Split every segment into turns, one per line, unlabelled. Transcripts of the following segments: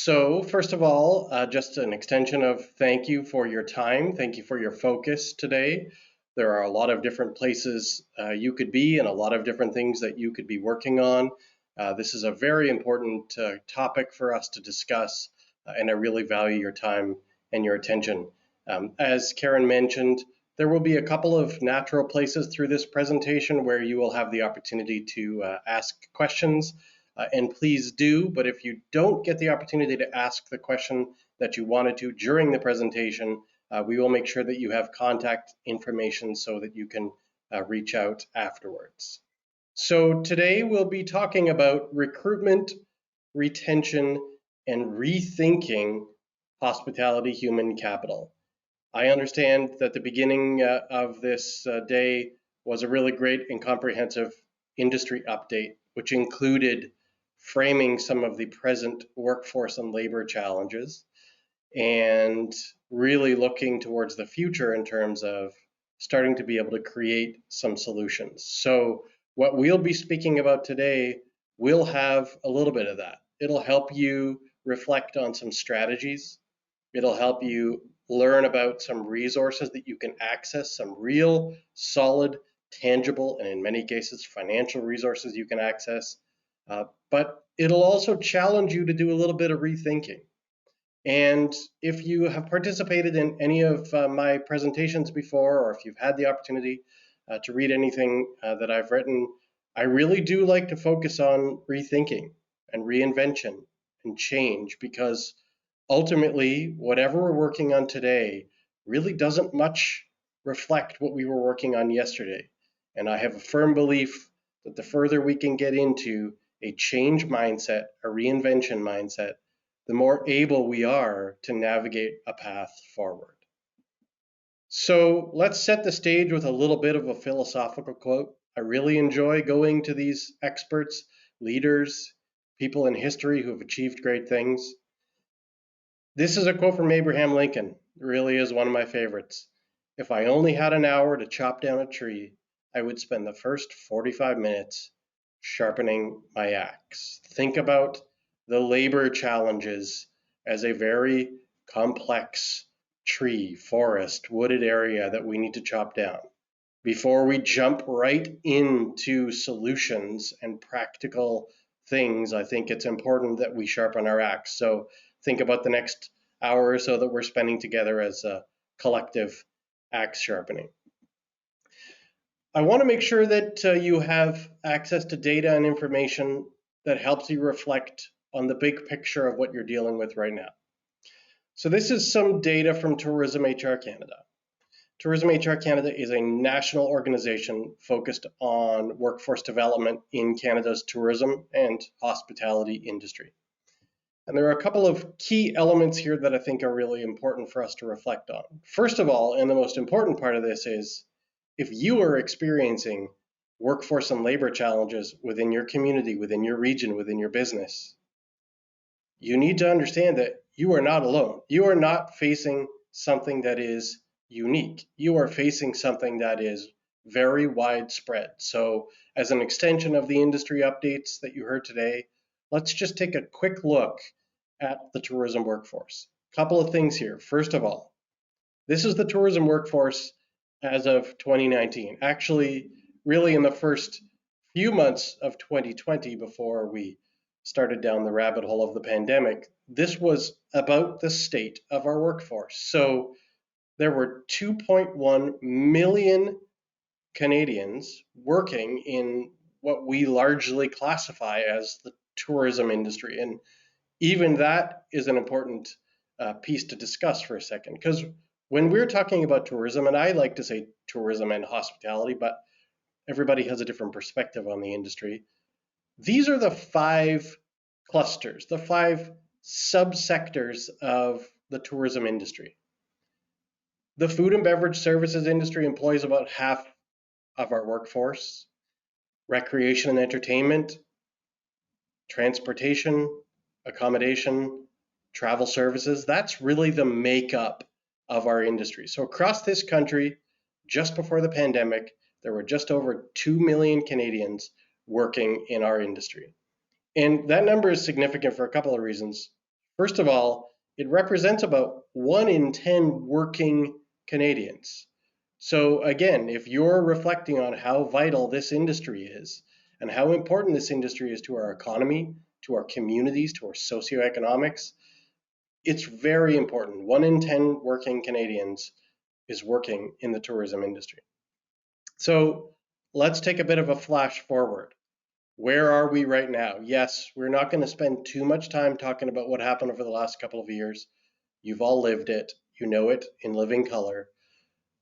So, first of all, just an extension of thank you for your time. Thank you for your focus today. There are a lot of different places you could be and a lot of different things that you could be working on. This is a very important topic for us to discuss, and I really value your time and your attention. As Karen mentioned, there will be a couple of natural places through this presentation where you will have the opportunity to ask questions. And please do, but if you don't get the opportunity to ask the question that you wanted to during the presentation, we will make sure that you have contact information so that you can reach out afterwards. So today we'll be talking about recruitment, retention, and rethinking hospitality human capital. I understand that the beginning of this day was a really great and comprehensive industry update, which included framing some of the present workforce and labor challenges and really looking towards the future in terms of starting to be able to create some solutions. So what we'll be speaking about today will have a little bit of that. It'll help you reflect on some strategies. It'll help you learn about some resources that you can access, some real, solid, tangible, and in many cases, financial resources you can access. But it'll also challenge you to do a little bit of rethinking. And if you have participated in any of my presentations before, or if you've had the opportunity to read anything that I've written, I really do like to focus on rethinking and reinvention and change, because ultimately, whatever we're working on today really doesn't much reflect what we were working on yesterday. And I have a firm belief that the further we can get into a change mindset, a reinvention mindset, the more able we are to navigate a path forward. So let's set the stage with a little bit of a philosophical quote. I really enjoy going to these experts, leaders, people in history who have achieved great things. This is a quote from Abraham Lincoln. It really is one of my favorites. If I only had an hour to chop down a tree, I would spend the first 45 minutes sharpening my axe. Think about the labor challenges as a very complex tree, forest, wooded area that we need to chop down. Before we jump right into solutions and practical things, I think it's important that we sharpen our axe. So think about the next hour or so that we're spending together as a collective axe sharpening. I want to make sure that you have access to data and information that helps you reflect on the big picture of what you're dealing with right now. So this is some data from Tourism HR Canada. Tourism HR Canada is a national organization focused on workforce development in Canada's tourism and hospitality industry. And there are a couple of key elements here that I think are really important for us to reflect on. First of all, and the most important part of this is, if you are experiencing workforce and labor challenges within your community, within your region, within your business, you need to understand that you are not alone. You are not facing something that is unique. You are facing something that is very widespread. So as an extension of the industry updates that you heard today, let's just take a quick look at the tourism workforce. A couple of things here. First of all, this is the tourism workforce as of 2019. Actually, really in the first few months of 2020, before we started down the rabbit hole of the pandemic, this was about the state of our workforce. So there were 2.1 million Canadians working in what we largely classify as the tourism industry. And even that is an important piece to discuss for a second, because when we're talking about tourism, and I like to say tourism and hospitality, but everybody has a different perspective on the industry, these are the five clusters, the five subsectors of the tourism industry. The food and beverage services industry employs about half of our workforce. Recreation and entertainment, transportation, accommodation, travel services, that's really the makeup of our industry. So across this country, just before the pandemic, there were just over 2 million Canadians working in our industry. And that number is significant for a couple of reasons. First of all, it represents about 1 in 10 working Canadians. So again, if you're reflecting on how vital this industry is and how important this industry is to our economy, to our communities, to our socioeconomics, it's very important. 1 in 10 working Canadians is working in the tourism industry. So let's take a bit of a flash forward. Where are we right now? Yes, we're not going to spend too much time talking about what happened over the last couple of years. You've all lived it, you know it in living color.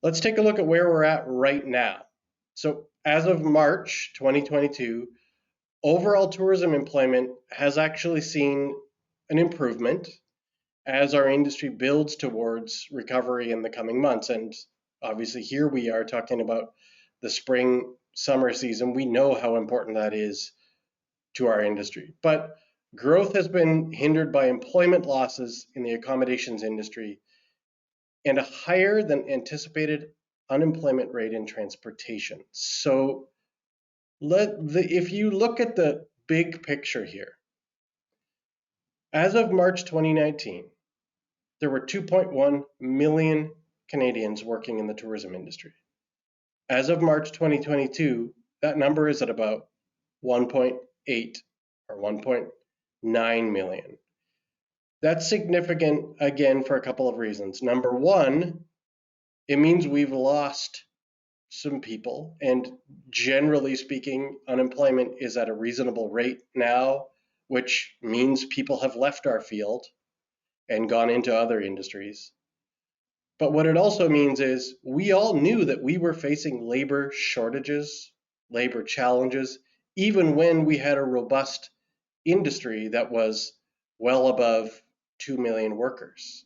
Let's take a look at where we're at right now. So, as of March 2022, overall tourism employment has actually seen an improvement as our industry builds towards recovery in the coming months. And obviously, here we are talking about the spring summer season. We know how important that is to our industry. But growth has been hindered by employment losses in the accommodations industry and a higher than anticipated unemployment rate in transportation. So if you look at the big picture here, as of March 2019, there were 2.1 million Canadians working in the tourism industry. As of March 2022, that number is at about 1.8 or 1.9 million. That's significant, again, for a couple of reasons. Number one, it means we've lost some people, and generally speaking, unemployment is at a reasonable rate now, which means people have left our field and gone into other industries. But what it also means is we all knew that we were facing labor shortages, labor challenges, even when we had a robust industry that was well above 2 million workers.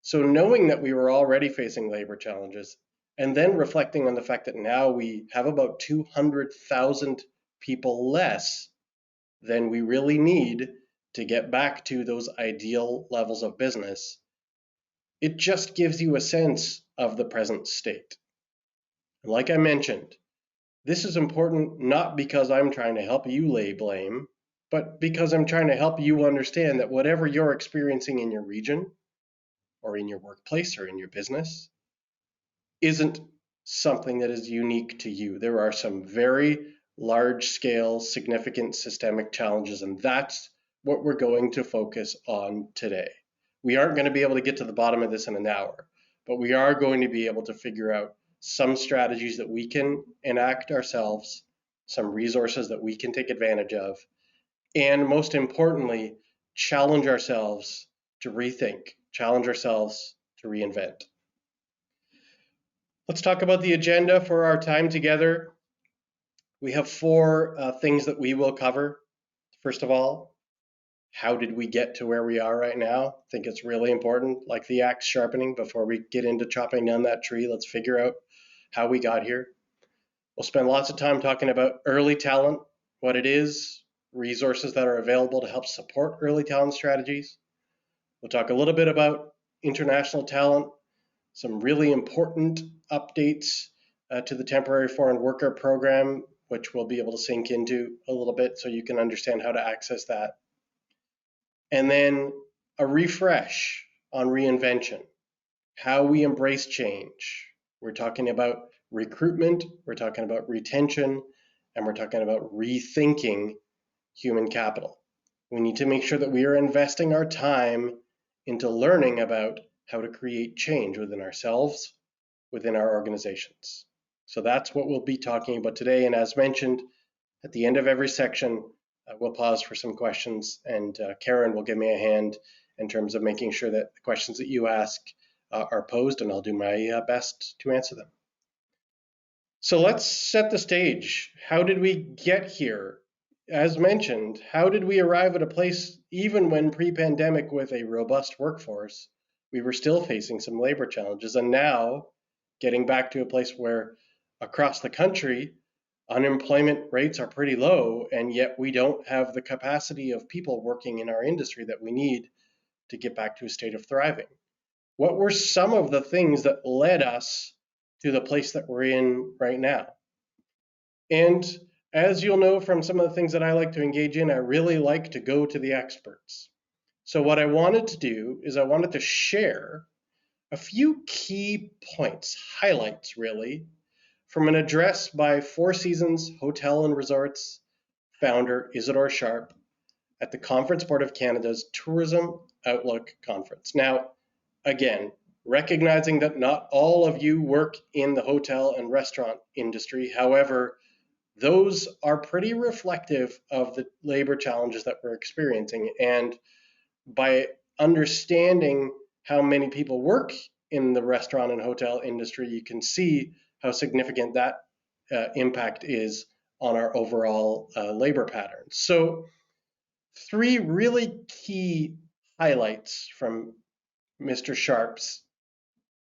So knowing that we were already facing labor challenges and then reflecting on the fact that now we have about 200,000 people less than we really need to get back to those ideal levels of business, it just gives you a sense of the present state. And like I mentioned, this is important not because I'm trying to help you lay blame, but because I'm trying to help you understand that whatever you're experiencing in your region or in your workplace or in your business isn't something that is unique to you. There are some very large scale, significant systemic challenges, and that's what we're going to focus on today. We aren't going to be able to get to the bottom of this in an hour, but we are going to be able to figure out some strategies that we can enact ourselves, some resources that we can take advantage of, and most importantly, challenge ourselves to rethink, challenge ourselves to reinvent. Let's talk about the agenda for our time together. We have four things that we will cover. First of all, how did we get to where we are right now? I think it's really important, like the axe sharpening, before we get into chopping down that tree, let's figure out how we got here. We'll spend lots of time talking about early talent, what it is, resources that are available to help support early talent strategies. We'll talk a little bit about international talent, some really important updates to the temporary foreign worker program, which we'll be able to sink into a little bit so you can understand how to access that. And then a refresh on reinvention, how we embrace change. We're talking about recruitment, we're talking about retention, and we're talking about rethinking human capital. We need to make sure that we are investing our time into learning about how to create change within ourselves, within our organizations. So that's what we'll be talking about today. And as mentioned, at the end of every section, we'll pause for some questions, and Karen will give me a hand in terms of making sure that the questions that you ask are posed, and I'll do my best to answer them. So let's set the stage. How did we get here? As mentioned, how did we arrive at a place, even when pre-pandemic with a robust workforce, we were still facing some labor challenges, and now getting back to a place where across the country, unemployment rates are pretty low, and yet we don't have the capacity of people working in our industry that we need to get back to a state of thriving. What were some of the things that led us to the place that we're in right now? And as you'll know from some of the things that I like to engage in, I really like to go to the experts. So what I wanted to do is I wanted to share a few key points, highlights really, from an address by Four Seasons Hotel and Resorts founder Isidore Sharp at the Conference Board of Canada's Tourism Outlook Conference. Now, again, recognizing that not all of you work in the hotel and restaurant industry, however, those are pretty reflective of the labor challenges that we're experiencing. And by understanding how many people work in the restaurant and hotel industry, you can see how significant that impact is on our overall labor patterns. So, three really key highlights from Mr. Sharp's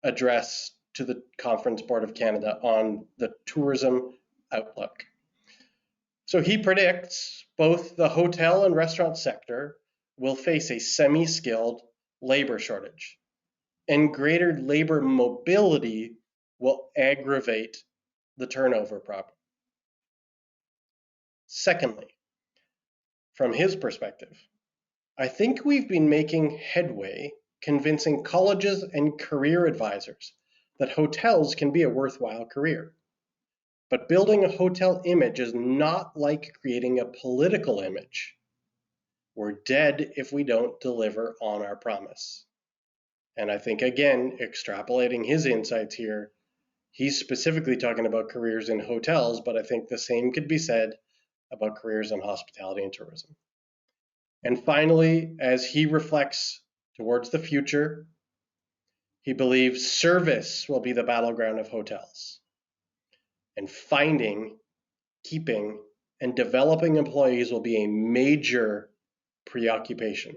address to the Conference Board of Canada on the tourism outlook. So he predicts both the hotel and restaurant sector will face a semi-skilled labor shortage, and greater labor mobility will aggravate the turnover problem. Secondly, from his perspective, I think we've been making headway convincing colleges and career advisors that hotels can be a worthwhile career. But building a hotel image is not like creating a political image. We're dead if we don't deliver on our promise. And I think, again, extrapolating his insights here, he's specifically talking about careers in hotels, but I think the same could be said about careers in hospitality and tourism. And finally, as he reflects towards the future, he believes service will be the battleground of hotels. And finding, keeping, and developing employees will be a major preoccupation.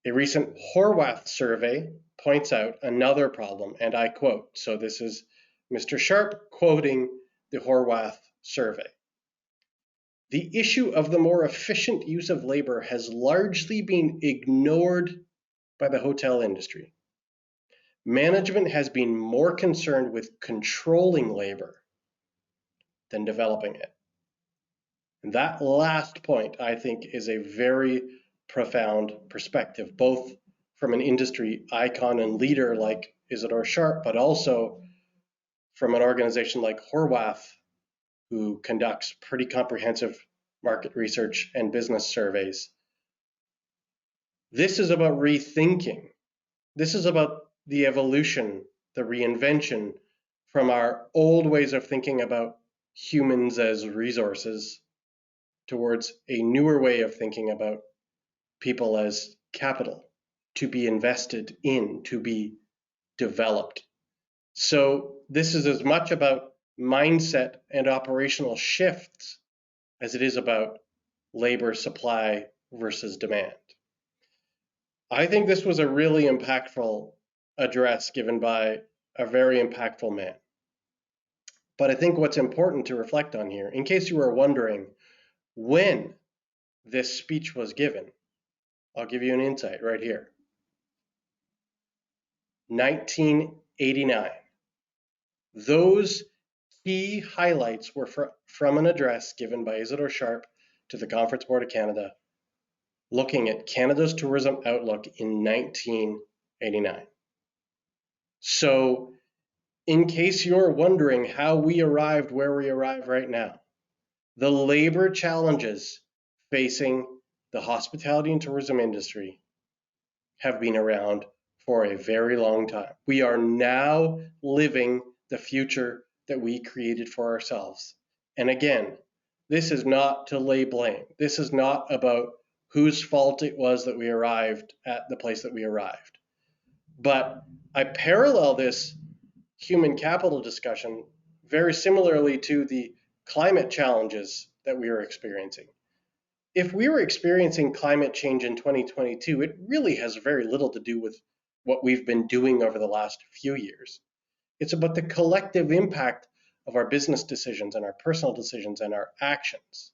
A recent Horwath survey points out another problem, and I quote, so this is Mr. Sharp quoting the Horwath survey. The issue of the more efficient use of labor has largely been ignored by the hotel industry. Management has been more concerned with controlling labor than developing it. And that last point, I think, is a very profound perspective, both from an industry icon and leader like Isidore Sharp, but also from an organization like Horwath, who conducts pretty comprehensive market research and business surveys. This is about rethinking. This is about the evolution, the reinvention from our old ways of thinking about humans as resources towards a newer way of thinking about people as capital to be invested in, to be developed. So this is as much about mindset and operational shifts as it is about labor supply versus demand. I think this was a really impactful address given by a very impactful man. But I think what's important to reflect on here, in case you were wondering when this speech was given, I'll give you an insight right here. 1989. Those key highlights were from an address given by Isidore Sharp to the Conference Board of Canada, looking at Canada's tourism outlook in 1989. So, in case you're wondering how we arrived where we arrive right now, the labor challenges facing the hospitality and tourism industry have been around for a very long time. We are now living the future that we created for ourselves. And again, this is not to lay blame. This is not about whose fault it was that we arrived at the place that we arrived. But I parallel this human capital discussion very similarly to the climate challenges that we are experiencing. If we were experiencing climate change in 2022, it really has very little to do with what we've been doing over the last few years. It's about the collective impact of our business decisions and our personal decisions and our actions.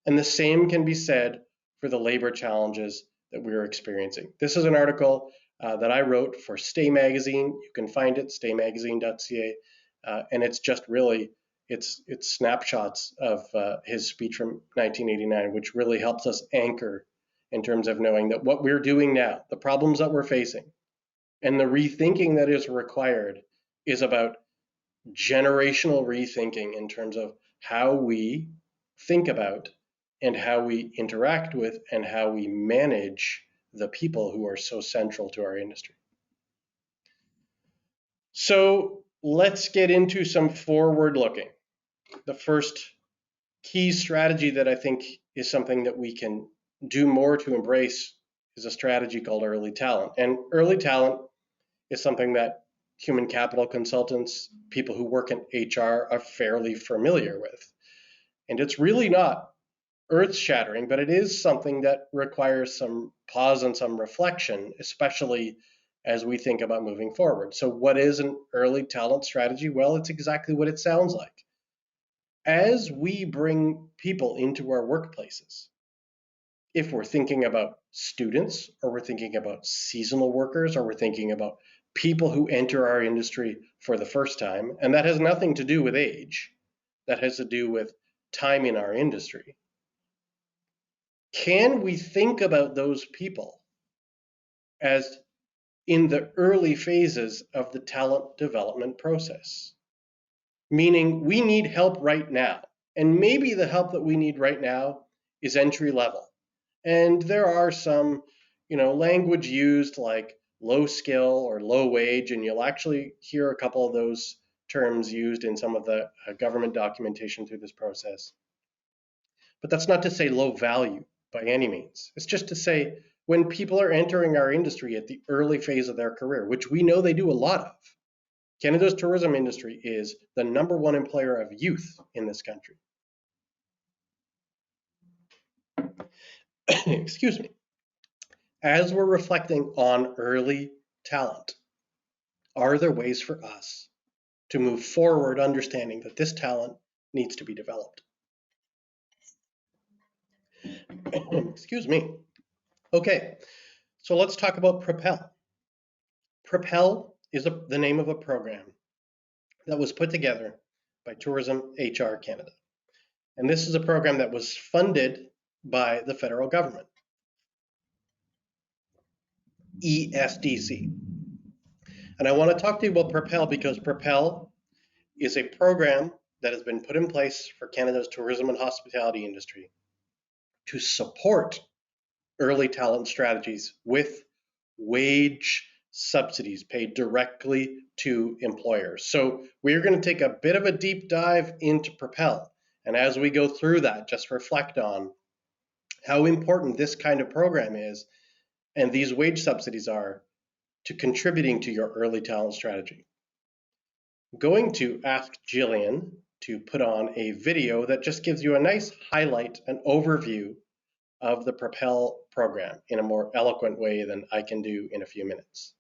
And the same can be said for the labor challenges that we're experiencing. This is an article that I wrote for Stay Magazine. You can find it, staymagazine.ca, and it's just really, it's snapshots of his speech from 1989, which really helps us anchor in terms of knowing that what we're doing now, the problems that we're facing, and the rethinking that is required is about generational rethinking in terms of how we think about and how we interact with and how we manage the people who are so central to our industry. So let's get into some forward looking. The first key strategy that I think is something that we can do more to embrace is a strategy called early talent. And early talent is something that human capital consultants, people who work in HR, are fairly familiar with. And it's really not earth shattering, but it is something that requires some pause and some reflection, especially as we think about moving forward. So, what is an early talent strategy? Well, it's exactly what it sounds like. As we bring people into our workplaces, if we're thinking about students, or we're thinking about seasonal workers, or we're thinking about people who enter our industry for the first time, and that has nothing to do with age, that has to do with time in our industry. Can we think about those people as in the early phases of the talent development process? Meaning we need help right now. And maybe the help that we need right now is entry level. And there are some, language used like low skill or low wage, and you'll actually hear a couple of those terms used in some of the government documentation through this process. But that's not to say low value by any means. It's just to say when people are entering our industry at the early phase of their career, which we know they do a lot of, Canada's tourism industry is the number one employer of youth in this country. Excuse me. As we're reflecting on early talent, are there ways for us to move forward understanding that this talent needs to be developed? Excuse me. Okay, so let's talk about Propel. Propel is the name of a program that was put together by Tourism HR Canada. And this is a program that was funded by the federal government, ESDC. And I want to talk to you about Propel because Propel is a program that has been put in place for Canada's tourism and hospitality industry to support early talent strategies with wage subsidies paid directly to employers. So we're going to take a bit of a deep dive into Propel. And as we go through that, just reflect on how important this kind of program is and these wage subsidies are to contributing to your early talent strategy. I'm going to ask Jillian to put on a video that just gives you a nice highlight, an overview of the Propel program in a more eloquent way than I can do in a few minutes.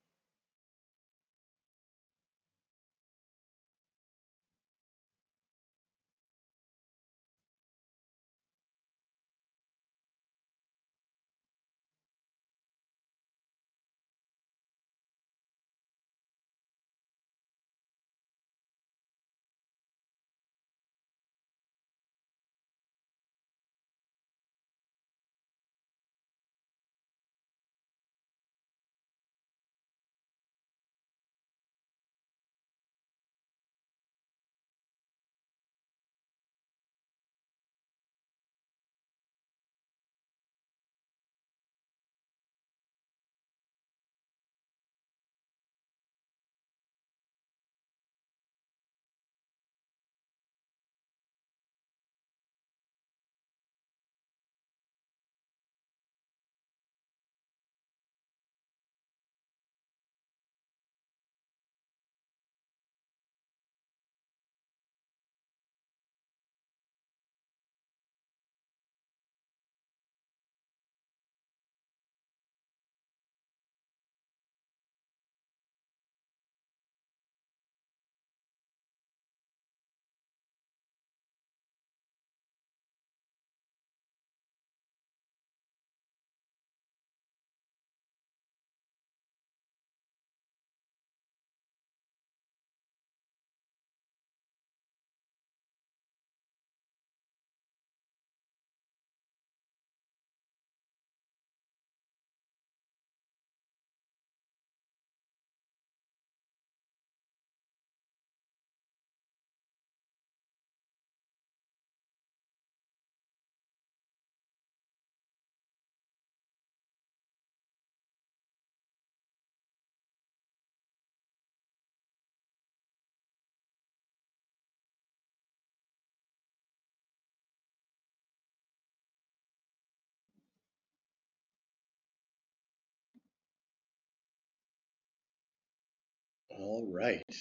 All right.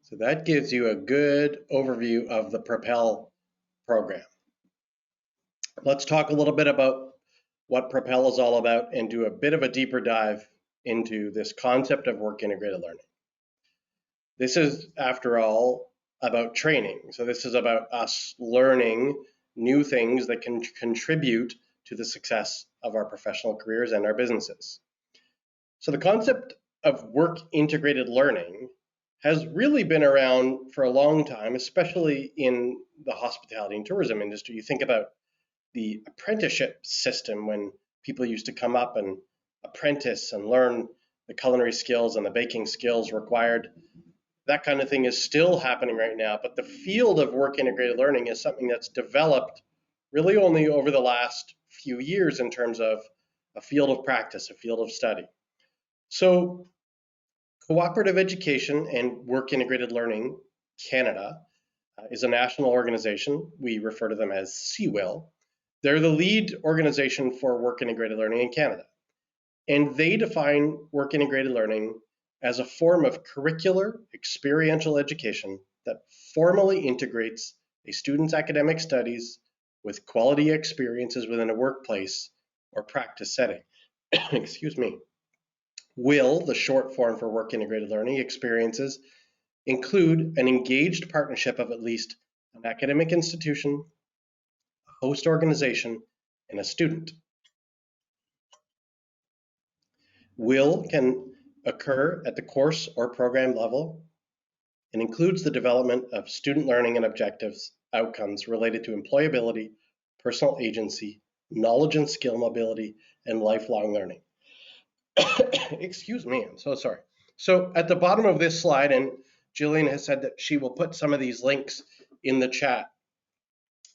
So that gives you a good overview of the Propel program. Let's talk a little bit about what Propel is all about and do a bit of a deeper dive into this concept of work integrated learning. This is, after all, about training. So this is about us learning new things that can contribute to the success of our professional careers and our businesses. So the concept of work integrated learning has really been around for a long time, especially in the hospitality and tourism industry. You think about the apprenticeship system when people used to come up and apprentice and learn the culinary skills and the baking skills required. That kind of thing is still happening right now, but the field of work integrated learning is something that's developed really only over the last few years in terms of a field of practice, a field of study. So Cooperative Education and Work Integrated Learning Canada is a national organization. We refer to them as CWIL. They're the lead organization for work integrated learning in Canada. And they define work integrated learning as a form of curricular experiential education that formally integrates a student's academic studies with quality experiences within a workplace or practice setting. Excuse me. WIL, the short form for work integrated learning experiences, include an engaged partnership of at least an academic institution, a host organization, and a student. WIL can occur at the course or program level and includes the development of student learning and objectives outcomes related to employability, personal agency, knowledge and skill mobility, and lifelong learning. Excuse me, I'm so sorry. So at the bottom of this slide, and Jillian has said that she will put some of these links in the chat,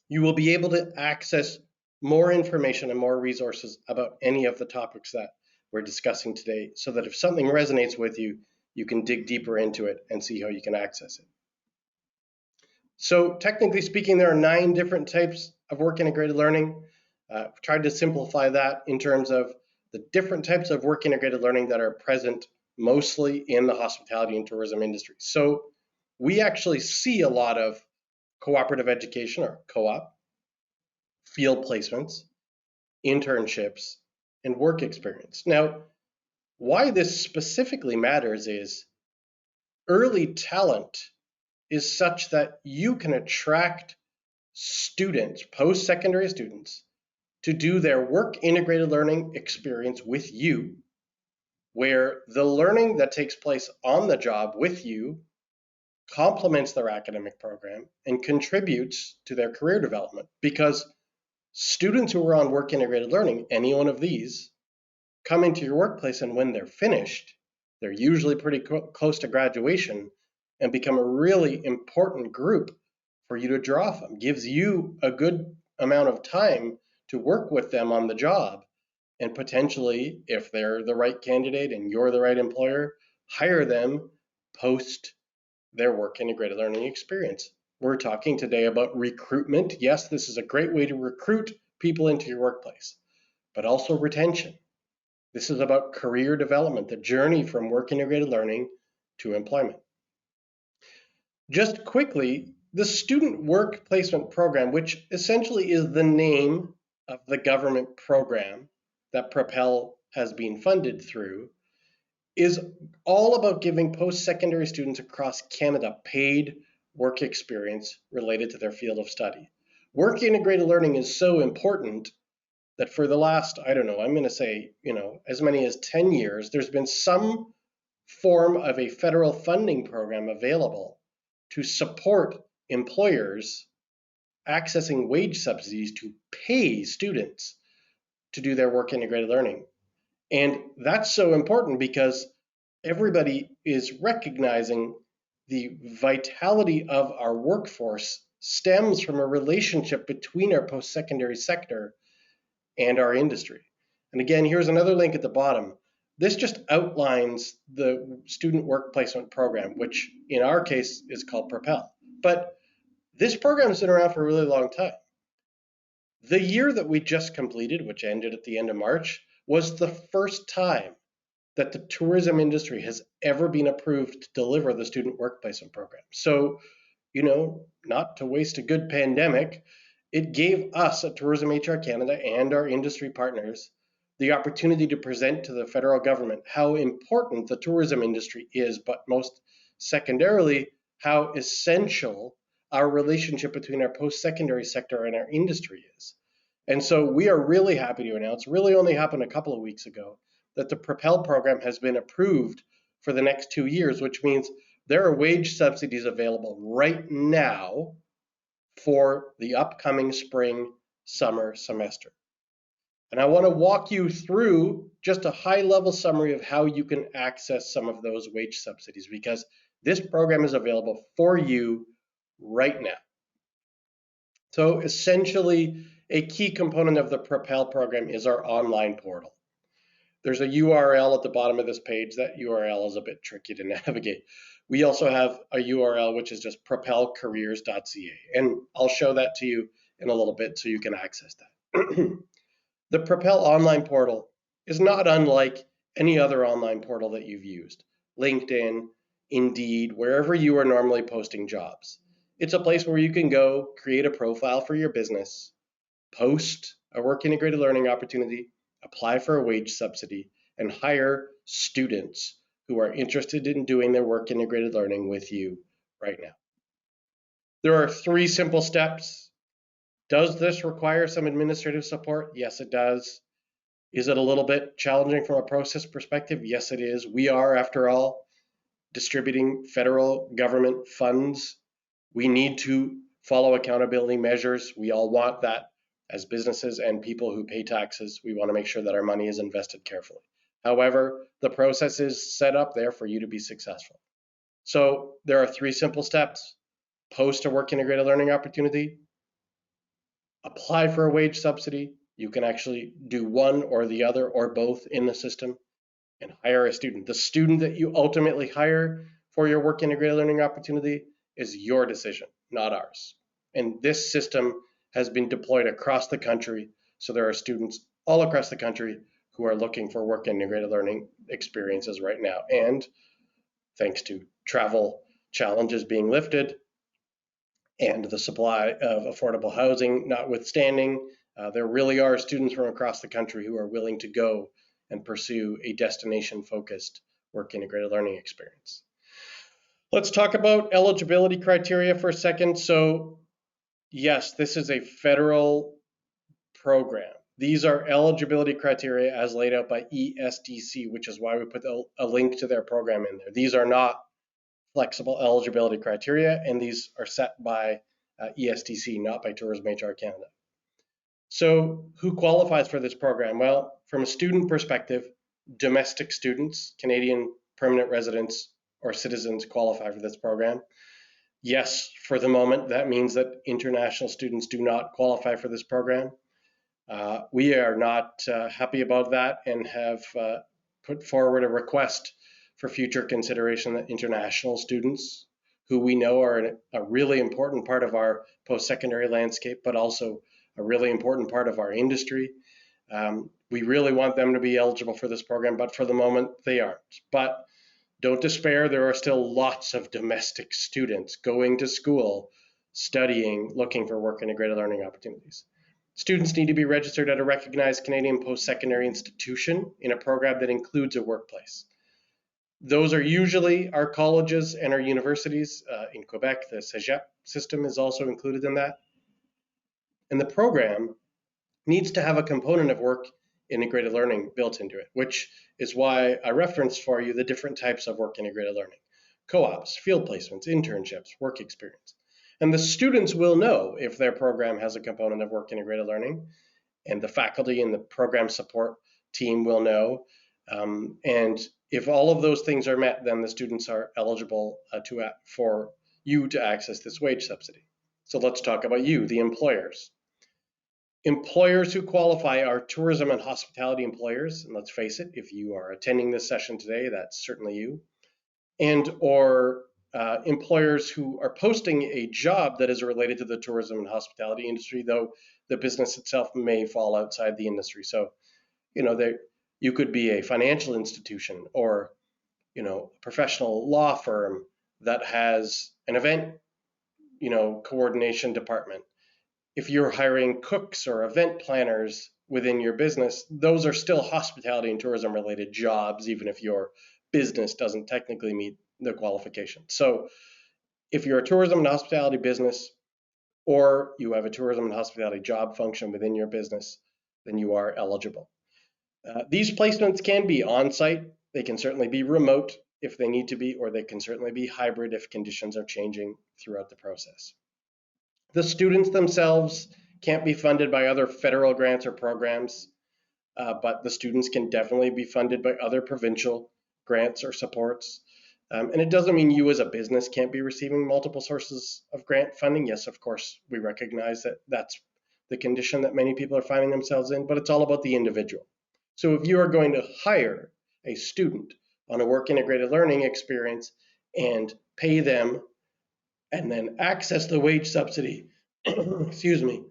you will be able to access more information and more resources about any of the topics that we're discussing today, so that if something resonates with you, you can dig deeper into it and see how you can access it. So technically speaking, there are 9 different types of work integrated learning. I've tried to simplify that in terms of the different types of work integrated learning that are present mostly in the hospitality and tourism industry. So we actually see a lot of cooperative education, or co-op, field placements, internships, and work experience. Now, why this specifically matters is early talent is such that you can attract students, post-secondary students, to do their work integrated learning experience with you, where the learning that takes place on the job with you complements their academic program and contributes to their career development. Because students who are on work integrated learning, any one of these, come into your workplace, and when they're finished, they're usually pretty close to graduation and become a really important group for you to draw from. Gives you a good amount of time to work with them on the job, and potentially, if they're the right candidate and you're the right employer, hire them post their work integrated learning experience. We're talking today about recruitment. Yes, this is a great way to recruit people into your workplace, but also retention. This is about career development, the journey from work integrated learning to employment. Just quickly, the Student Work Placement Program, which essentially is the name of the government program that Propel has been funded through, is all about giving post-secondary students across Canada paid work experience related to their field of study. Work integrated learning is so important that for the last, I don't know, I'm going to say, as many as 10 years, there's been some form of a federal funding program available to support employers accessing wage subsidies to pay students to do their work integrated learning. And that's so important because everybody is recognizing the vitality of our workforce stems from a relationship between our post-secondary sector and our industry. And again, here's another link at the bottom. This just outlines the student work placement program, which in our case is called Propel. But this program has been around for a really long time. The year that we just completed, which ended at the end of March, was the first time that the tourism industry has ever been approved to deliver the student work placement program. So, not to waste a good pandemic, it gave us at Tourism HR Canada and our industry partners the opportunity to present to the federal government how important the tourism industry is, but most secondarily, how essential our relationship between our post-secondary sector and our industry is. And so we are really happy to announce, really only happened a couple of weeks ago, that the Propel program has been approved for the next 2 years, which means there are wage subsidies available right now for the upcoming spring summer semester. And I want to walk you through just a high level summary of how you can access some of those wage subsidies, because this program is available for you right now. So essentially, a key component of the Propel program is our online portal. There's a URL at the bottom of this page. That URL is a bit tricky to navigate. We also have a URL which is just propelcareers.ca, and I'll show that to you in a little bit so you can access that. The Propel online portal is not unlike any other online portal that you've used. LinkedIn, Indeed, wherever you are normally posting jobs. It's a place where you can go create a profile for your business, post a work integrated learning opportunity, apply for a wage subsidy, and hire students who are interested in doing their work integrated learning with you right now. There are 3 simple steps. Does this require some administrative support? Yes, it does. Is it a little bit challenging from a process perspective? Yes, it is. We are, after all, distributing federal government funds. We need to follow accountability measures. We all want that as businesses and people who pay taxes. We want to make sure that our money is invested carefully. However, the process is set up there for you to be successful. So there are 3 simple steps. Post a work integrated learning opportunity, apply for a wage subsidy. You can actually do one or the other or both in the system, and hire a student. The student that you ultimately hire for your work integrated learning opportunity is your decision, not ours. And this system has been deployed across the country. So there are students all across the country who are looking for work integrated learning experiences right now. And thanks to travel challenges being lifted and the supply of affordable housing notwithstanding, there really are students from across the country who are willing to go and pursue a destination-focused work integrated learning experience. Let's talk about eligibility criteria for a second. So yes, this is a federal program. These are eligibility criteria as laid out by ESDC, which is why we put a link to their program in there. These are not flexible eligibility criteria, and these are set by ESDC, not by Tourism HR Canada. So who qualifies for this program? Well, from a student perspective, domestic students, Canadian permanent residents or citizens qualify for this program. Yes, for the moment, that means that international students do not qualify for this program. We are not happy about that and have put forward a request for future consideration that international students, who we know are a really important part of our post-secondary landscape, but also a really important part of our industry. We really want them to be eligible for this program, but for the moment they aren't. But don't despair, there are still lots of domestic students going to school, studying, looking for work integrated learning opportunities. Students need to be registered at a recognized Canadian post-secondary institution in a program that includes a workplace. Those are usually our colleges and our universities. In Quebec, the CEGEP system is also included in that. And the program needs to have a component of work integrated learning built into it, which is why I referenced for you the different types of work integrated learning: co-ops, field placements, internships, work experience. And the students will know if their program has a component of work integrated learning, and the faculty and the program support team will know. And if all of those things are met, then the students are eligible for you to access this wage subsidy. So let's talk about you, the employers. Employers who qualify are tourism and hospitality employers, and let's face it, if you are attending this session today, that's certainly you, and or employers who are posting a job that is related to the tourism and hospitality industry, though the business itself may fall outside the industry. So, You could be a financial institution or, a professional law firm that has an event, coordination department. If you're hiring cooks or event planners within your business, those are still hospitality and tourism related jobs, even if your business doesn't technically meet the qualification. So if you're a tourism and hospitality business, or you have a tourism and hospitality job function within your business, then you are eligible. These placements can be on site, they can certainly be remote if they need to be, or they can certainly be hybrid if conditions are changing throughout the process. The students themselves can't be funded by other federal grants or programs, but the students can definitely be funded by other provincial grants or supports. And it doesn't mean you as a business can't be receiving multiple sources of grant funding. Yes, of course, we recognize that that's the condition that many people are finding themselves in, but it's all about the individual. So if you are going to hire a student on a work integrated learning experience and pay them and then access the wage subsidy, excuse me,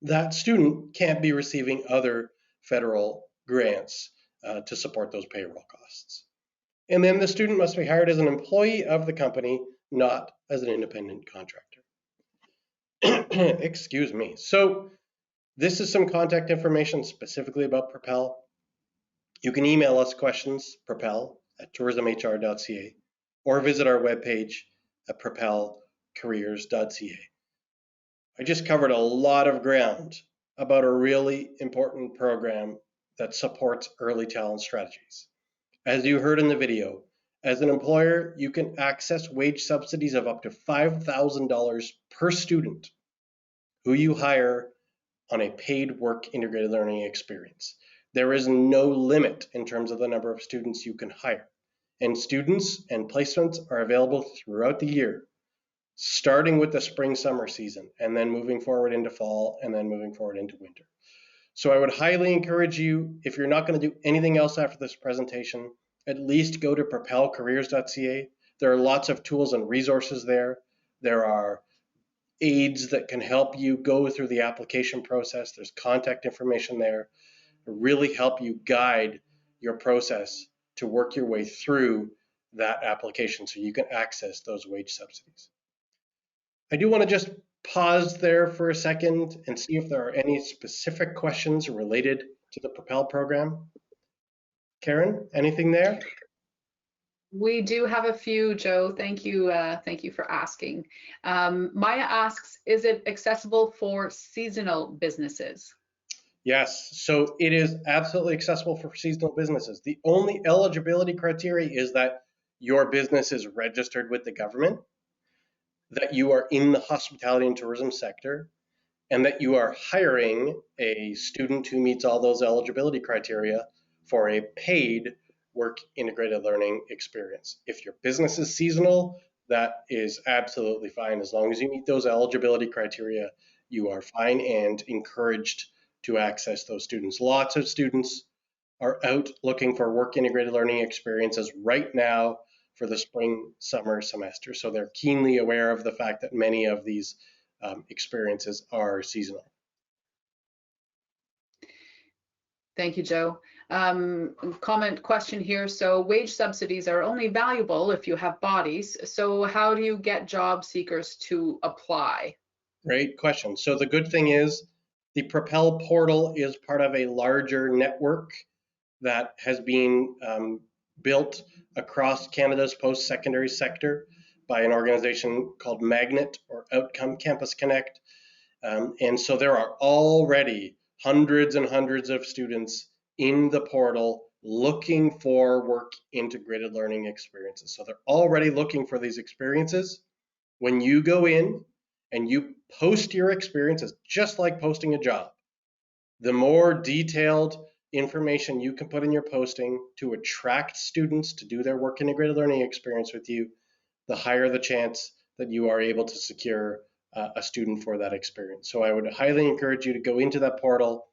that student can't be receiving other federal grants to support those payroll costs. And then the student must be hired as an employee of the company, not as an independent contractor. Excuse me. So this is some contact information specifically about Propel. You can email us questions, propel@tourismhr.ca, or visit our webpage at propelcareers.ca. I just covered a lot of ground about a really important program that supports early talent strategies. As you heard in the video, as an employer, you can access wage subsidies of up to $5,000 per student who you hire on a paid work integrated learning experience. There is no limit in terms of the number of students you can hire. And students and placements are available throughout the year, starting with the spring summer season and then moving forward into fall and then moving forward into winter. So I would highly encourage you, if you're not going to do anything else after this presentation, at least go to propelcareers.ca. There are lots of tools and resources there. There are aids that can help you go through the application process. There's contact information there to really help you guide your process to work your way through that application so you can access those wage subsidies. I do want to just pause there for a second and see if there are any specific questions related to the Propel program. Karen, anything there?
We do have a few, Joe. Thank you for asking. Maya asks, is it accessible for seasonal businesses?
Yes, so it is absolutely accessible for seasonal businesses. The only eligibility criteria is that your business is registered with the government, that you are in the hospitality and tourism sector, and that you are hiring a student who meets all those eligibility criteria for a paid work integrated learning experience. If your business is seasonal, that is absolutely fine. As long as you meet those eligibility criteria, you are fine and encouraged to access those students. Lots of students are out looking for work integrated learning experiences right now for the spring summer semester. So they're keenly aware of the fact that many of these experiences are seasonal.
Thank you, Joe. Question here. So wage subsidies are only valuable if you have bodies. So how do you get job seekers to apply?
Great question. So the good thing is the Propel portal is part of a larger network that has been built across Canada's post-secondary sector by an organization called Magnet or Outcome Campus Connect. And so there are already hundreds and hundreds of students in the portal looking for work integrated learning experiences. So they're already looking for these experiences. When you go in and you post your experiences, just like posting a job, the more detailed information you can put in your posting to attract students to do their work integrated learning experience with you, the higher the chance that you are able to secure a student for that experience. So I would highly encourage you to go into that portal,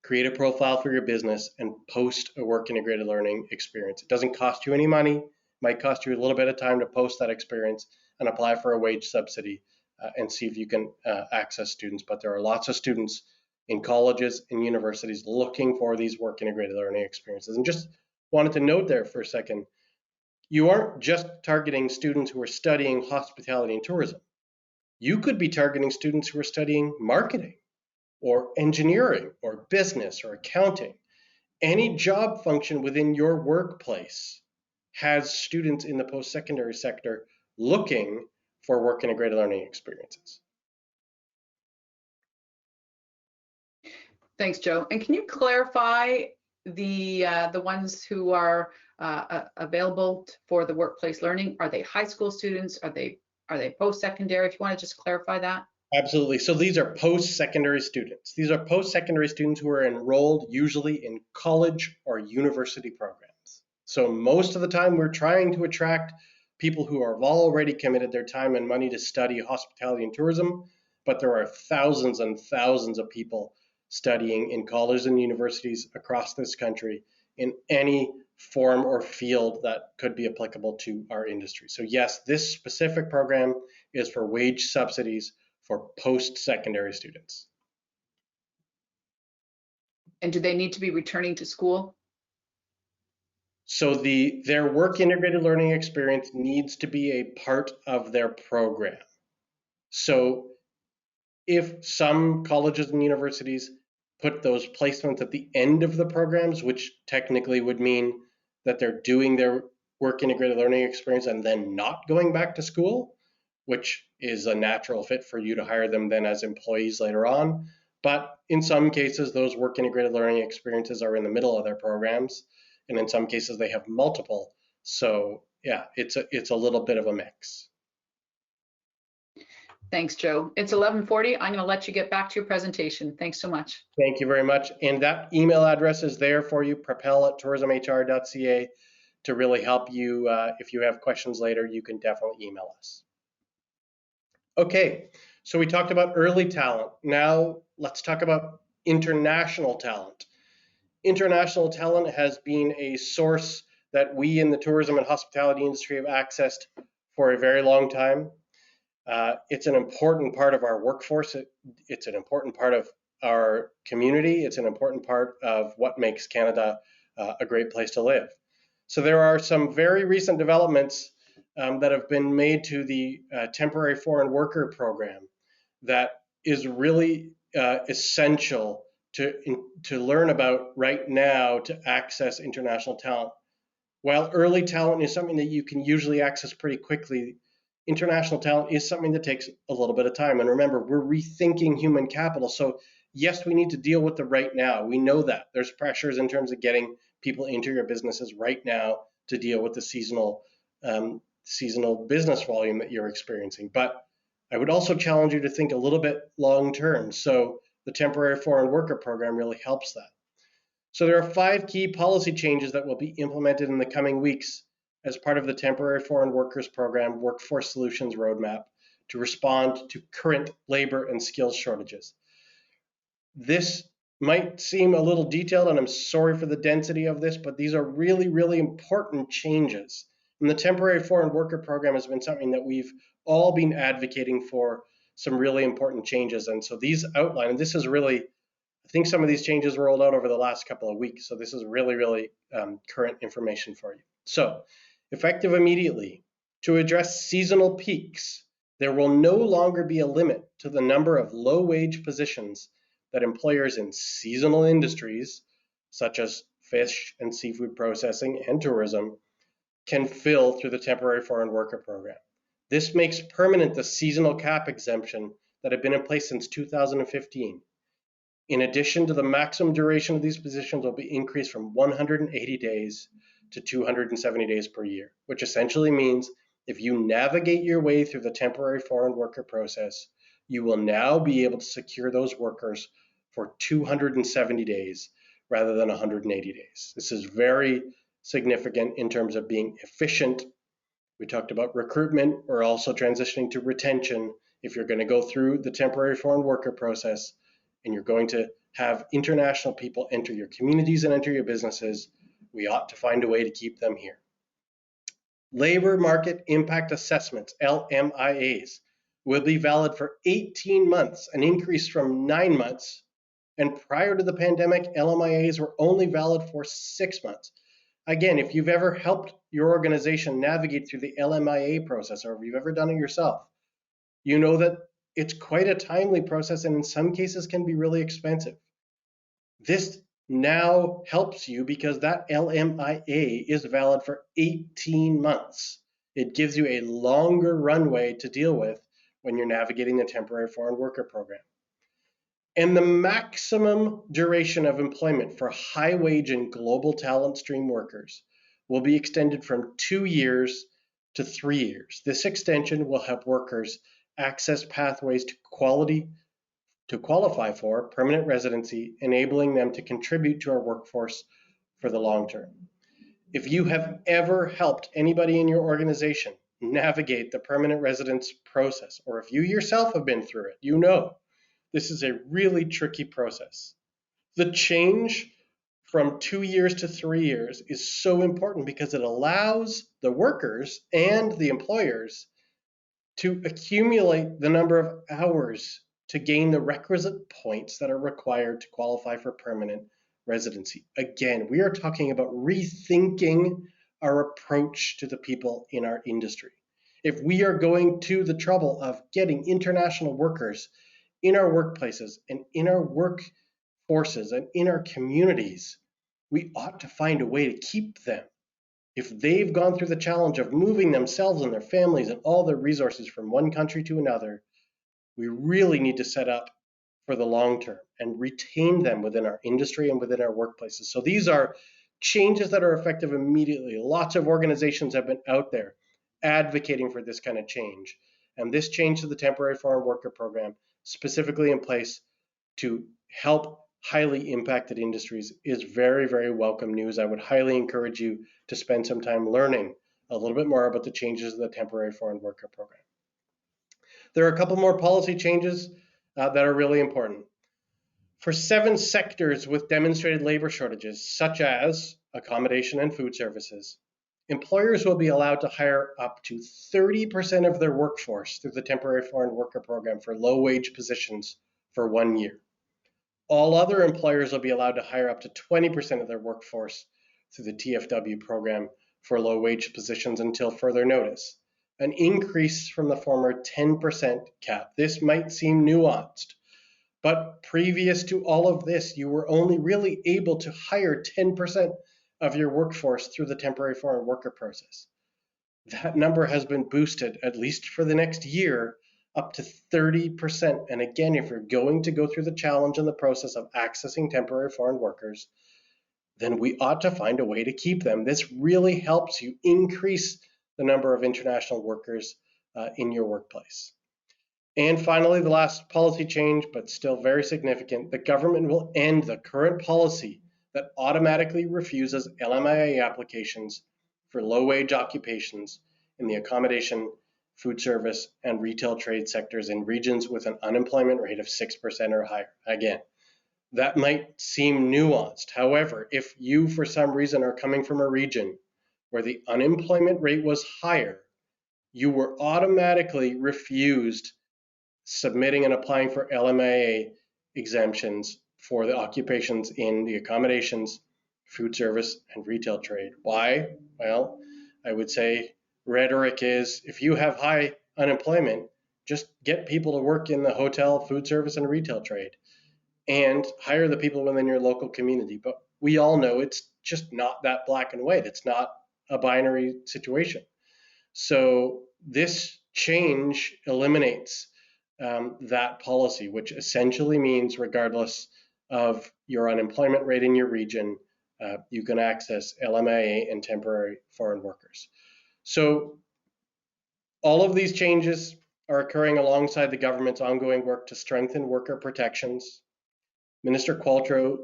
create a profile for your business, and post a work integrated learning experience. It doesn't cost you any money. It might cost you a little bit of time to post that experience and apply for a wage subsidy and see if you can access students. But there are lots of students in colleges and universities looking for these work integrated learning experiences. And just wanted to note there for a second, you aren't just targeting students who are studying hospitality and tourism. You could be targeting students who are studying marketing or engineering or business or accounting. Any job function within your workplace has students in the post-secondary sector looking for work integrated learning experiences.
Thanks, Joe. And can you clarify the ones who are available for the workplace learning? Are they high school students? Are they post-secondary? If you want to just clarify that.
Absolutely. So these are post-secondary students. These are post-secondary students who are enrolled usually in college or university programs. So most of the time we're trying to attract people who have already committed their time and money to study hospitality and tourism, but there are thousands and thousands of people studying in colleges and universities across this country in any form or field that could be applicable to our industry. So yes, this specific program is for wage subsidies for post-secondary students.
And do they need to be returning to school?
So their work integrated learning experience needs to be a part of their program. So if some colleges and universities put those placements at the end of the programs, which technically would mean that they're doing their work integrated learning experience and then not going back to school, which is a natural fit for you to hire them then as employees later on. But in some cases, those work integrated learning experiences are in the middle of their programs. And in some cases, they have multiple. So yeah, it's a little bit of a mix.
Thanks, Joe. It's 11:40. I'm going to let you get back to your presentation. Thanks so much.
Thank you very much. And that email address is there for you, propel@tourismhr.ca, to really help you. If you have questions later, you can definitely email us. Okay, so we talked about early talent. Now let's talk about international talent. International talent has been a source that we in the tourism and hospitality industry have accessed for a very long time. It's an important part of our workforce. It's an important part of our community. It's an important part of what makes Canada a great place to live. So there are some very recent developments that have been made to the temporary foreign worker program that is really essential to learn about right now to access international talent. While early talent is something that you can usually access pretty quickly, international talent is something that takes a little bit of time. And remember, we're rethinking human capital. So yes, we need to deal with the right now. We know that there's pressures in terms of getting people into your businesses right now to deal with the seasonal business volume that you're experiencing. But I would also challenge you to think a little bit long term. So the temporary foreign worker program really helps that. So there are 5 key policy changes that will be implemented in the coming weeks as part of the Temporary Foreign Workers Program Workforce Solutions Roadmap to respond to current labor and skills shortages. This might seem a little detailed, and I'm sorry for the density of this, but these are really, really important changes. And the Temporary Foreign Worker Program has been something that we've all been advocating for some really important changes. And so these outline, and this is really, I think some of these changes rolled out over the last couple of weeks. So this is really, really current information for you. So effective immediately, to address seasonal peaks, there will no longer be a limit to the number of low-wage positions that employers in seasonal industries, such as fish and seafood processing and tourism, can fill through the Temporary Foreign Worker Program. This makes permanent the seasonal cap exemption that had been in place since 2015. In addition to the maximum duration of these positions will be increased from 180 days to 270 days per year, which essentially means if you navigate your way through the temporary foreign worker process, you will now be able to secure those workers for 270 days rather than 180 days. This is very significant in terms of being efficient. We talked about recruitment. We're also transitioning to retention. If you're going to go through the temporary foreign worker process and you're going to have international people enter your communities and enter your businesses, we ought to find a way to keep them here. Labor market impact assessments, LMIAs, will be valid for 18 months, an increase from 9 months And prior to the pandemic, LMIAs were only valid for 6 months. Again, if you've ever helped your organization navigate through the LMIA process, or if you've ever done it yourself, you know that it's quite a timely process and in some cases can be really expensive. This now helps you because that LMIA is valid for 18 months. It gives you a longer runway to deal with when you're navigating the temporary foreign worker program. And the maximum duration of employment for high wage and global talent stream workers will be extended from 2 years to 3 years. This extension will help workers access pathways to qualify for permanent residency, enabling them to contribute to our workforce for the long term. If you have ever helped anybody in your organization navigate the permanent residence process, or if you yourself have been through it, you know this is a really tricky process. The change from 2 years to 3 years is so important because it allows the workers and the employers to accumulate the number of hours to gain the requisite points that are required to qualify for permanent residency. Again, we are talking about rethinking our approach to the people in our industry. If we are going to the trouble of getting international workers in our workplaces and in our workforces and in our communities, we ought to find a way to keep them. If they've gone through the challenge of moving themselves and their families and all their resources from one country to another, we really need to set up for the long term and retain them within our industry and within our workplaces. So these are changes that are effective immediately. Lots of organizations have been out there advocating for this kind of change. And this change to the temporary foreign worker program, specifically in place to help highly impacted industries, is very, very welcome news. I would highly encourage you to spend some time learning a little bit more about the changes of the temporary foreign worker program. There are a couple more policy changes that are really important. For 7 sectors with demonstrated labor shortages, such as accommodation and food services, employers will be allowed to hire up to 30% of their workforce through the temporary foreign worker program for low-wage positions for 1 year. All other employers will be allowed to hire up to 20% of their workforce through the TFW program for low-wage positions until further notice, an increase from the former 10% cap. This might seem nuanced, but previous to all of this, you were only really able to hire 10% of your workforce through the temporary foreign worker process. That number has been boosted, at least for the next year, up to 30%. And again, if you're going to go through the challenge and the process of accessing temporary foreign workers, then we ought to find a way to keep them. This really helps you increase the number of international workers in your workplace. And finally, the last policy change, but still very significant, the government will end the current policy that automatically refuses LMIA applications for low-wage occupations in the accommodation, food service, and retail trade sectors in regions with an unemployment rate of 6% or higher. Again, that might seem nuanced. However, if you, for some reason, are coming from a region where the unemployment rate was higher, you were automatically refused submitting and applying for LMIA exemptions for the occupations in the accommodations, food service, and retail trade. Why? Well, I would say rhetoric is if you have high unemployment, just get people to work in the hotel, food service, and retail trade and hire the people within your local community. But we all know it's just not that black and white. It's not a binary situation. So this change eliminates that policy, which essentially means regardless of your unemployment rate in your region, you can access LMIA and temporary foreign workers. So all of these changes are occurring alongside the government's ongoing work to strengthen worker protections. Minister Qualtrough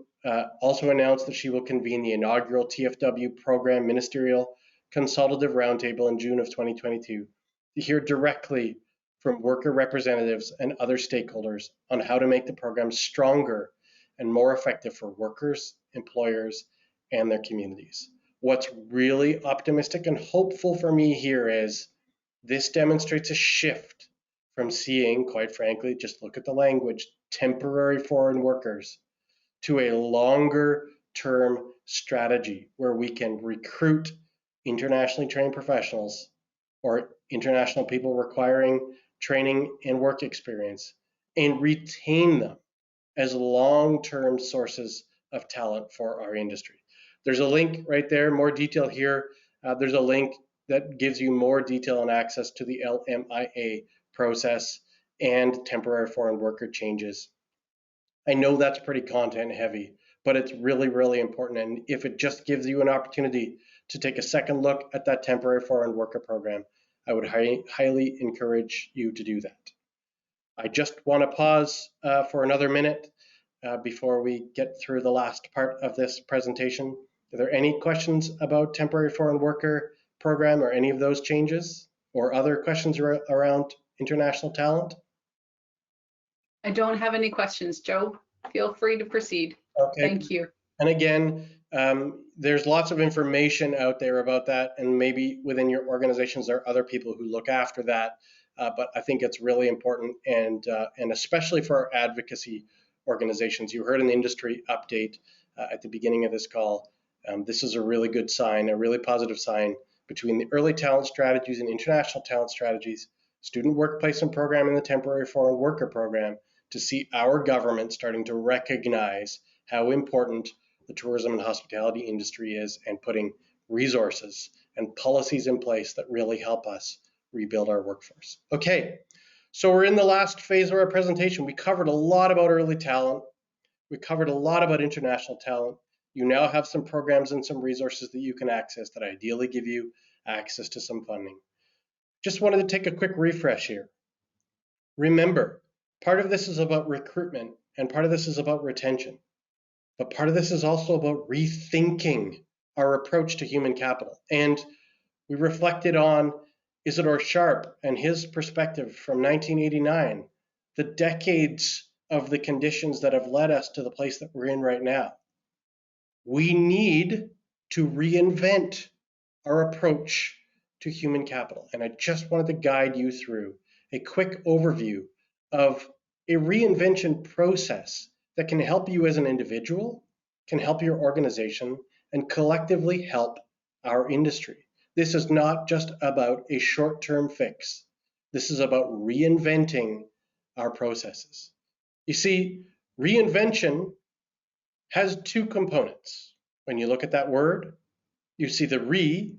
also announced that she will convene the inaugural TFW program ministerial consultative roundtable in June of 2022 to hear directly from worker representatives and other stakeholders on how to make the program stronger and more effective for workers, employers, and their communities. What's really optimistic and hopeful for me here is this demonstrates a shift from seeing, quite frankly, just look at the language, temporary foreign workers, to a longer term strategy where we can recruit internationally trained professionals or international people requiring training and work experience and retain them as long-term sources of talent for our industry. There's a link right there, more detail here. There's a link that gives you more detail and access to the LMIA process and temporary foreign worker changes. I know that's pretty content heavy, but it's really, really important. And if it just gives you an opportunity to take a second look at that temporary foreign worker program, I would highly encourage you to do that. I just want to pause for another minute before we get through the last part of this presentation. Are there any questions about temporary foreign worker program or any of those changes, or other questions around international talent?
I don't have any questions, Joe. Feel free to proceed.
Okay.
Thank you.
And again, there's lots of information out there about that, and maybe within your organizations there are other people who look after that. But I think it's really important, and especially for our advocacy organizations. You heard an industry update at the beginning of this call. This is a really good sign, a really positive sign between the early talent strategies and international talent strategies, student workplace and program, and the temporary foreign worker program, to see our government starting to recognize how important the tourism and hospitality industry is, and putting resources and policies in place that really help us rebuild our workforce. Okay, so we're in the last phase of our presentation. We covered a lot about early talent. We covered a lot about international talent. You now have some programs and some resources that you can access that ideally give you access to some funding. Just wanted to take a quick refresh here. Remember, part of this is about recruitment and part of this is about retention. But part of this is also about rethinking our approach to human capital. And we reflected on Isidore Sharp and his perspective from 1989, the decades of the conditions that have led us to the place that we're in right now. We need to reinvent our approach to human capital. And I just wanted to guide you through a quick overview of a reinvention process that can help you as an individual, can help your organization, and collectively help our industry. This is not just about a short-term fix. This is about reinventing our processes. You see, reinvention has two components. When you look at that word, you see the re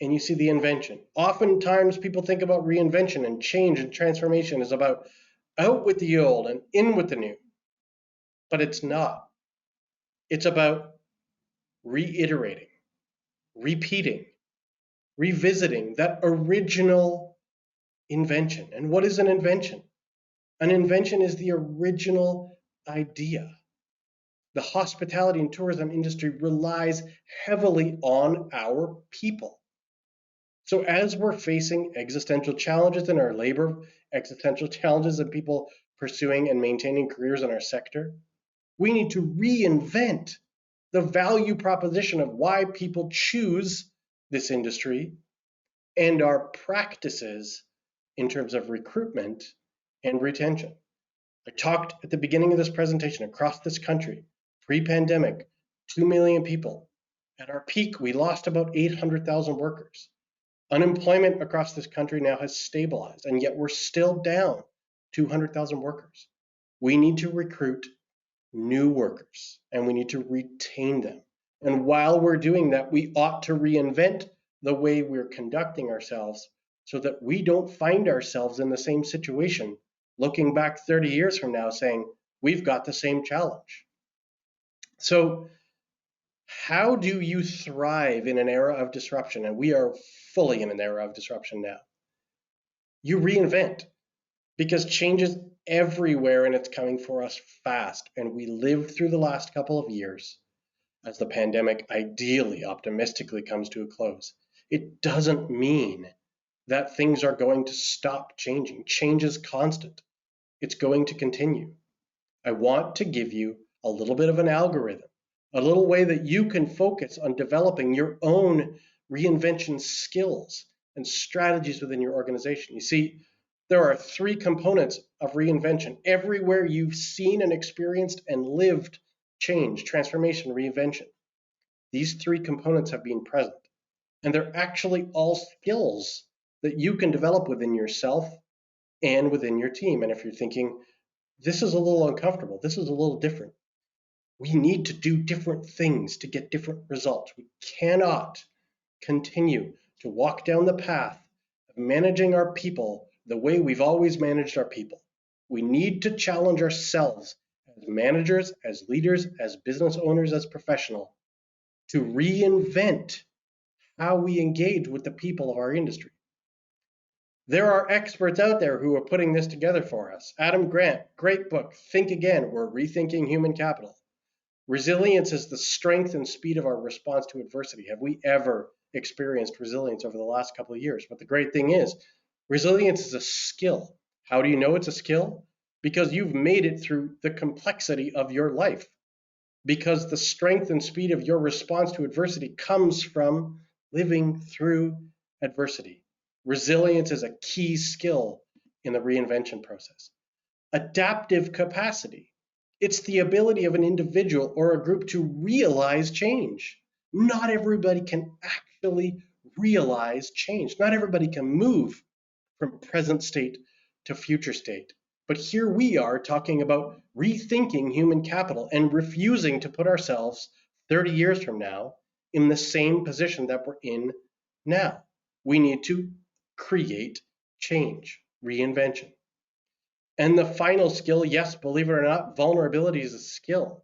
and you see the invention. Oftentimes people think about reinvention and change and transformation is about out with the old and in with the new, but it's not. It's about reiterating, repeating, revisiting that original invention. And what is an invention? An invention is the original idea. The hospitality and tourism industry relies heavily on our people. So as we're facing existential challenges in our labor, existential challenges of people pursuing and maintaining careers in our sector, we need to reinvent the value proposition of why people choose this industry and our practices in terms of recruitment and retention. I talked at the beginning of this presentation across this country, pre-pandemic, 2 million people. At our peak, we lost about 800,000 workers. Unemployment across this country now has stabilized, and yet we're still down 200,000 workers. We need to recruit new workers, and we need to retain them. And while we're doing that, we ought to reinvent the way we're conducting ourselves so that we don't find ourselves in the same situation looking back 30 years from now saying, we've got the same challenge. So how do you thrive in an era of disruption? And we are fully in an era of disruption now. You reinvent, because change is everywhere and it's coming for us fast. And we lived through the last couple of years as the pandemic ideally, optimistically comes to a close. It doesn't mean that things are going to stop changing. Change is constant. It's going to continue. I want to give you a little bit of an algorithm, a little way that you can focus on developing your own reinvention skills and strategies within your organization. You see, there are three components of reinvention. Everywhere you've seen and experienced and lived change, transformation, reinvention. These three components have been present, and they're actually all skills that you can develop within yourself and within your team. And if you're thinking, this is a little uncomfortable, this is a little different, we need to do different things to get different results. We cannot continue to walk down the path of managing our people the way we've always managed our people. We need to challenge ourselves as managers, as leaders, as business owners, as professionals to reinvent how we engage with the people of our industry. There are experts out there who are putting this together for us. Adam Grant, great book, Think Again, we're rethinking human capital. Resilience is the strength and speed of our response to adversity. Have we ever experienced resilience over the last couple of years? But the great thing is, resilience is a skill. How do you know it's a skill? Because you've made it through the complexity of your life. Because the strength and speed of your response to adversity comes from living through adversity. Resilience is a key skill in the reinvention process. Adaptive capacity. It's the ability of an individual or a group to realize change. Not everybody can actually realize change. Not everybody can move from present state to future state. But here we are talking about rethinking human capital and refusing to put ourselves 30 years from now in the same position that we're in now. We need to create change, reinvention. And the final skill, yes, believe it or not, vulnerability is a skill.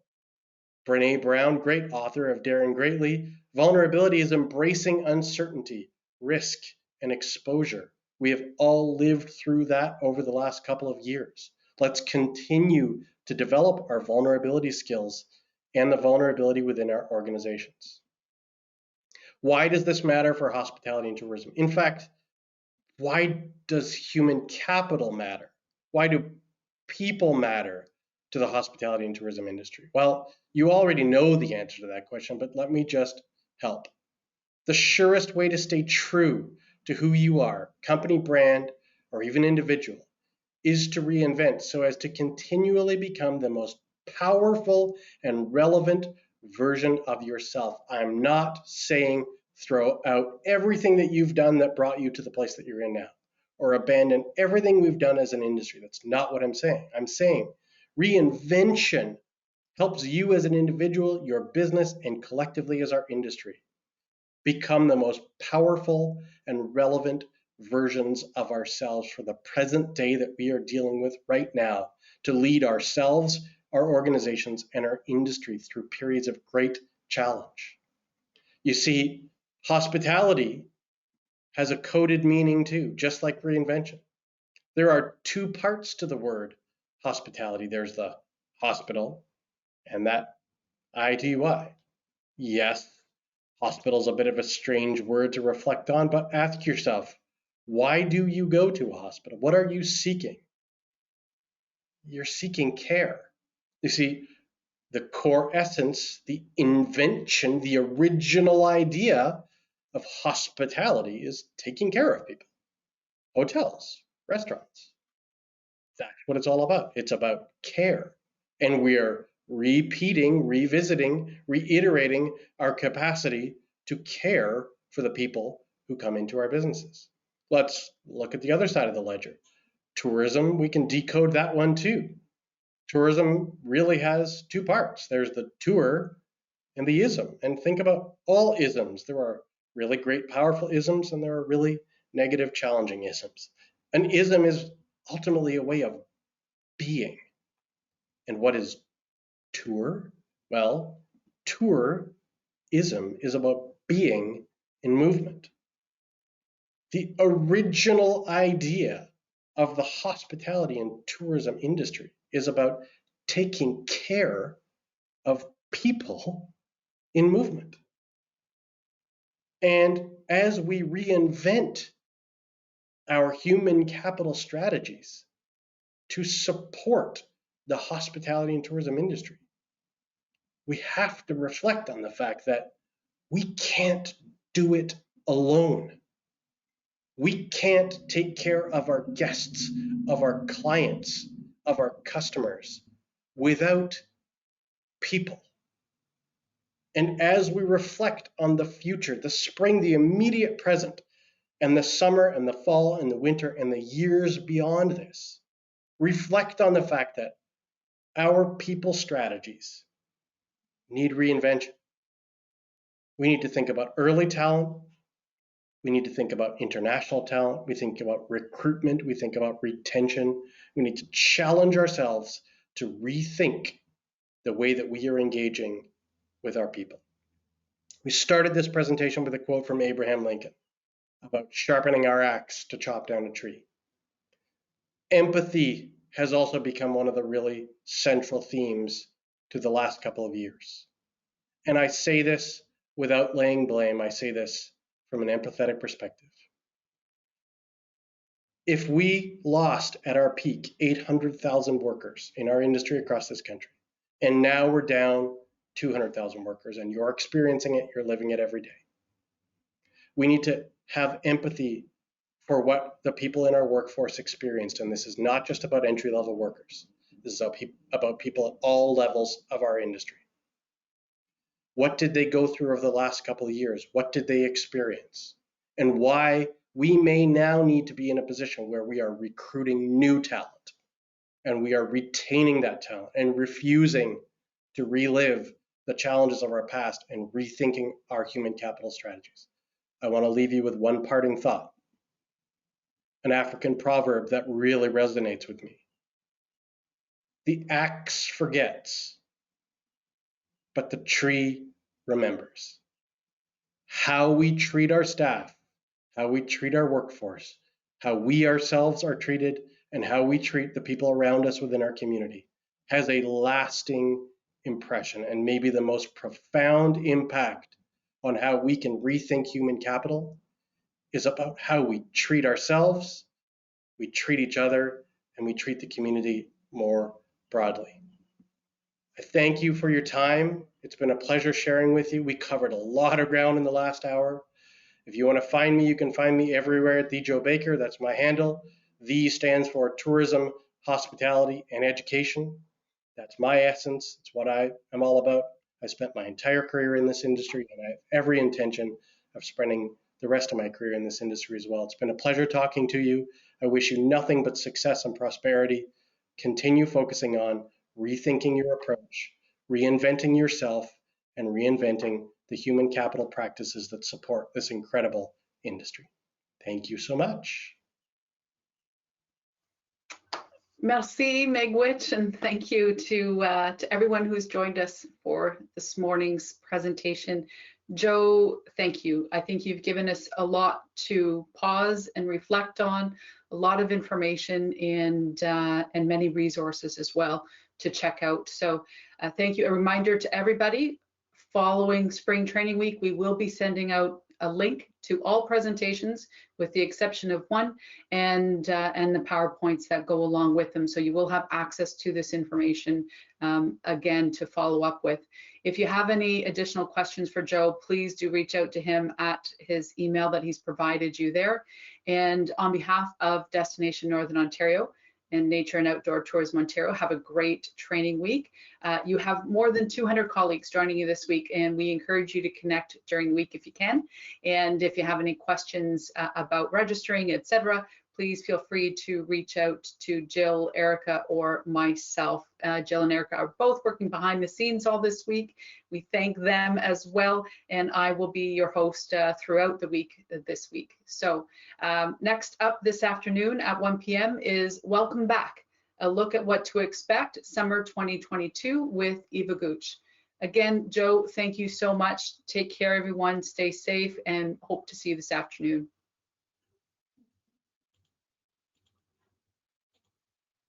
Brene Brown, great author of Daring Greatly, vulnerability is embracing uncertainty, risk, and exposure. We have all lived through that over the last couple of years. Let's continue to develop our vulnerability skills and the vulnerability within our organizations. Why does this matter for hospitality and tourism? In fact, why does human capital matter? Why do people matter to the hospitality and tourism industry? Well, you already know the answer to that question, but let me just help. The surest way to stay true to who you are, company, brand, or even individual, is to reinvent so as to continually become the most powerful and relevant version of yourself. I'm not saying throw out everything that you've done that brought you to the place that you're in now, or abandon everything we've done as an industry. That's not what I'm saying. I'm saying reinvention helps you as an individual, your business, and collectively as our industry become the most powerful and relevant versions of ourselves for the present day that we are dealing with right now to lead ourselves, our organizations, and our industry through periods of great challenge. You see, hospitality has a coded meaning too, just like reinvention. There are two parts to the word hospitality. There's the hospital and that ITY. Yes, hospital is a bit of a strange word to reflect on, but ask yourself, why do you go to a hospital? What are you seeking? You're seeking care. You see, the core essence, the invention, the original idea of hospitality is taking care of people. Hotels, restaurants. That's what it's all about. It's about care. And we're repeating, revisiting, reiterating our capacity to care for the people who come into our businesses. Let's look at the other side of the ledger. Tourism, we can decode that one too. Tourism really has two parts. There's the tour and the ism. And think about all isms. There are really great, powerful isms, and there are really negative, challenging isms. An ism is ultimately a way of being. And what is tour? Well, tourism is about being in movement. The original idea of the hospitality and tourism industry is about taking care of people in movement. And as we reinvent our human capital strategies to support the hospitality and tourism industry, we have to reflect on the fact that we can't do it alone. We can't take care of our guests, of our clients, of our customers without people. And as we reflect on the future, the spring, the immediate present, and the summer and the fall and the winter and the years beyond this, reflect on the fact that our people strategies need reinvention. We need to think about early talent. We need to think about international talent. We think about recruitment. We think about retention. We need to challenge ourselves to rethink the way that we are engaging with our people. We started this presentation with a quote from Abraham Lincoln about sharpening our axe to chop down a tree. Empathy has also become one of the really central themes to the last couple of years. And I say this without laying blame. I say this from an empathetic perspective. If we lost at our peak 800,000 workers in our industry across this country, and now we're down 200,000 workers, and you're experiencing it, you're living it every day, we need to have empathy for what the people in our workforce experienced. And this is not just about entry-level workers. This is about people at all levels of our industry. What did they go through over the last couple of years? What did they experience? And why we may now need to be in a position where we are recruiting new talent and we are retaining that talent and refusing to relive the challenges of our past and rethinking our human capital strategies. I want to leave you with one parting thought, an African proverb that really resonates with me. The axe forgets, but the tree remembers. How we treat our staff, how we treat our workforce, how we ourselves are treated, and how we treat the people around us within our community has a lasting impression and maybe the most profound impact on how we can rethink human capital is about how we treat ourselves, we treat each other, and we treat the community more broadly. I thank you for your time. It's been a pleasure sharing with you. We covered a lot of ground in the last hour. If you want to find me, you can find me everywhere at The Joe Baker. That's my handle. The stands for tourism, hospitality, and education. That's my essence. It's what I am all about. I spent my entire career in this industry, and I have every intention of spending the rest of my career in this industry as well. It's been a pleasure talking to you. I wish you nothing but success and prosperity. Continue focusing on rethinking your approach, reinventing yourself, and reinventing the human capital practices that support this incredible industry. Thank you so much.
Merci, Megwitch, and thank you to everyone who's joined us for this morning's presentation. Joe, thank you. I think you've given us a lot to pause and reflect on, a lot of information and many resources as well to check out. So thank you. A reminder to everybody, following Spring Training Week, we will be sending out a link to all presentations with the exception of one and the PowerPoints that go along with them. So you will have access to this information again to follow up with. If you have any additional questions for Joe, please do reach out to him at his email that he's provided you there. And on behalf of Destination Northern Ontario and Nature and Outdoor Tourism Ontario, have a great training week. You have more than 200 colleagues joining you this week, and we encourage you to connect during the week if you can. And if you have any questions about registering, etc., please feel free to reach out to Jill, Erica, or myself. Jill and Erica are both working behind the scenes all this week. We thank them as well, and I will be your host throughout the week this week. So next up this afternoon at 1 p.m. is Welcome Back, a look at what to expect summer 2022 with Eva Gooch. Again, Joe, thank you so much. Take care, everyone. Stay safe, and hope to see you this afternoon.